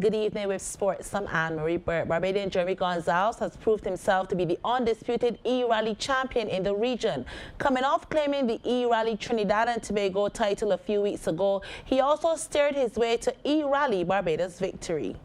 Good evening with sports. I'm Anne-Marie Burt. Barbadian Jeremy Gonzalez has proved himself to be the undisputed E-Rally champion in the region. Coming off claiming the E-Rally Trinidad and Tobago title a few weeks ago, he also steered his way to E-Rally Barbados victory.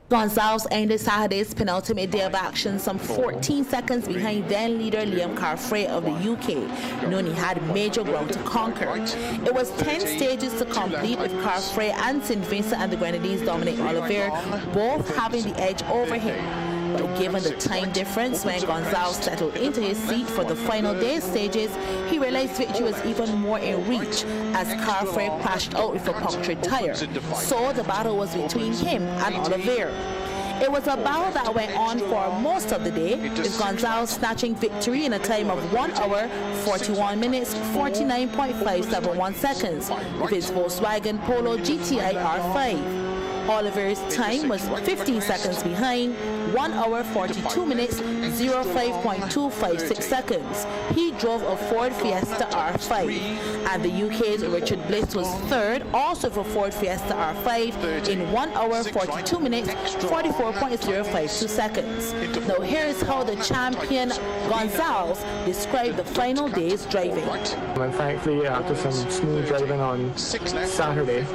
Gonzalez ended Saturday's penultimate day of action some 14 seconds behind then leader Liam Carfrae of the UK, knowing he had major ground to conquer. It was 10 stages to complete, with Carfrae and St. Vincent and the Grenadines' Dominic Olivier both having the edge over him. But given the time difference when Gonzalez settled into his seat for the final day's stages, he realized victory was even more in reach as Carfrae crashed out with a punctured tire. So the battle was between him and Olivier. It was a battle that went on for most of the day, with Gonzalez snatching victory in a time of 1 hour, 41 minutes, 49.571 seconds with his Volkswagen Polo GTI R5. Olivier's time was 15 seconds behind, 1 hour 42 minutes 05.256 seconds. He drove a Ford Fiesta R5, and the UK's Richard Bliss was third, also for Ford Fiesta R5 in 1 hour 42 minutes 44.052 seconds. Now here is how the champion Gonzalez described the final day's driving. And thankfully, after some smooth driving on Saturday,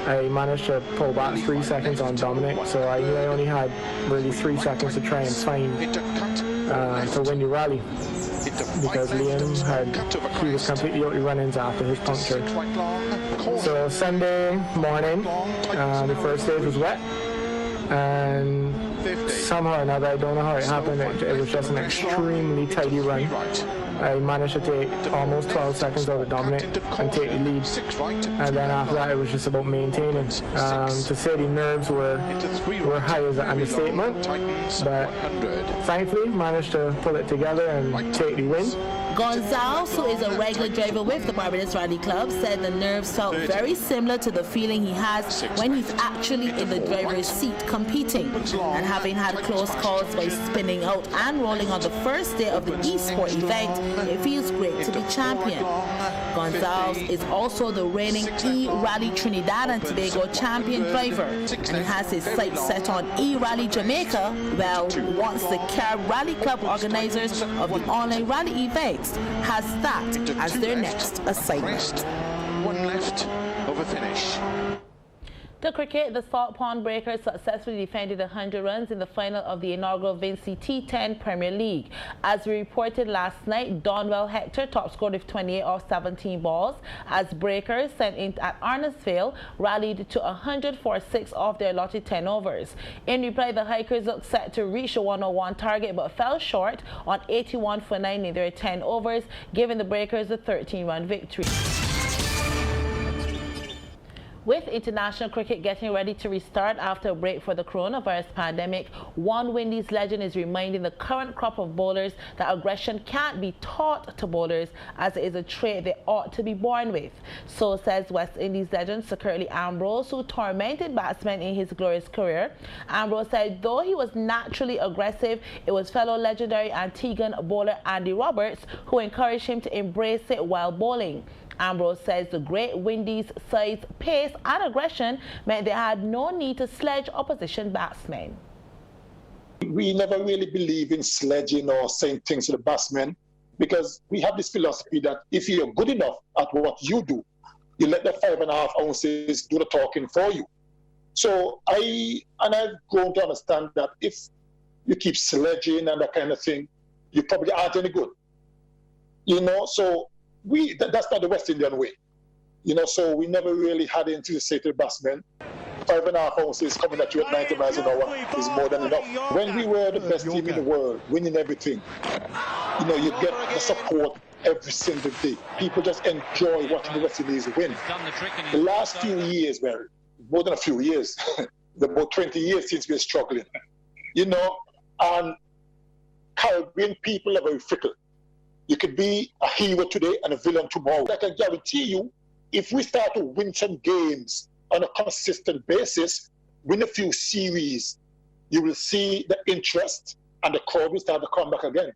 I managed to pull back 3 seconds on Dominic, so I knew I only had really 3 seconds to try and find to win the rally, because Liam he was completely out of run-ins after his puncture. So Sunday morning, the first stage was wet, and somehow or another, I don't know how it happened, it was just an extremely tidy run. I managed to take almost 12 seconds out of Dominic and take the lead. And then after that, it was just about maintaining. To say the nerves were high is an understatement, but thankfully managed to pull it together and take the win. Gonzalez, who is a regular driver with the Barbados Rally Club, said the nerves felt very similar to the feeling he has when he's actually in the driver's seat competing. And having had close calls by spinning out and rolling on the first day of the eSport event, it feels great to be champion. Gonzalez is also the reigning E-Rally Trinidad and Tobago champion driver, and he has his sights set on E-Rally Jamaica, well, once the Carib Rally Club organizers of the online rally events has that as their next assignment. One left over finish. The cricket, the Salt Pond Breakers successfully defended 100 runs in the final of the inaugural Vinci T10 Premier League. As we reported last night, Donwell Hector top scored with 28 off 17 balls, as Breakers sent in at Arnottsville rallied to 146 off their allotted 10 overs. In reply, the Hikers looked set to reach the 101 target but fell short on 81 for 9 in their 10 overs, giving the Breakers a 13-run victory. With international cricket getting ready to restart after a break for the coronavirus pandemic, one Windies legend is reminding the current crop of bowlers that aggression can't be taught to bowlers, as it is a trait they ought to be born with. So says West Indies legend Sir Curtly Ambrose, who tormented batsmen in his glorious career. Ambrose said though he was naturally aggressive, it was fellow legendary Antiguan bowler Andy Roberts who encouraged him to embrace it while bowling. Ambrose says the great Windies' size, pace and aggression meant they had no need to sledge opposition batsmen. We never really believe in sledging or saying things to the batsmen, because we have this philosophy that if you're good enough at what you do, you let the 5.5 ounces do the talking for you. So I've grown to understand that if you keep sledging and that kind of thing, you probably aren't any good. You know, so that's not the West Indian way, you know, so we never really had anything to say to the batsmen. 5.5 ounces coming at you at 90 miles an hour is more than enough. When we were the best team in the world, winning everything, you know, you get the support every single day. People just enjoy watching the West Indies win. The last few years, Barry, more than a few years, about 20 years since we're struggling, you know, and Caribbean people are very fickle. You could be a hero today and a villain tomorrow. I can guarantee you, if we start to win some games on a consistent basis, win a few series, you will see the interest and the crowd will start to come back again.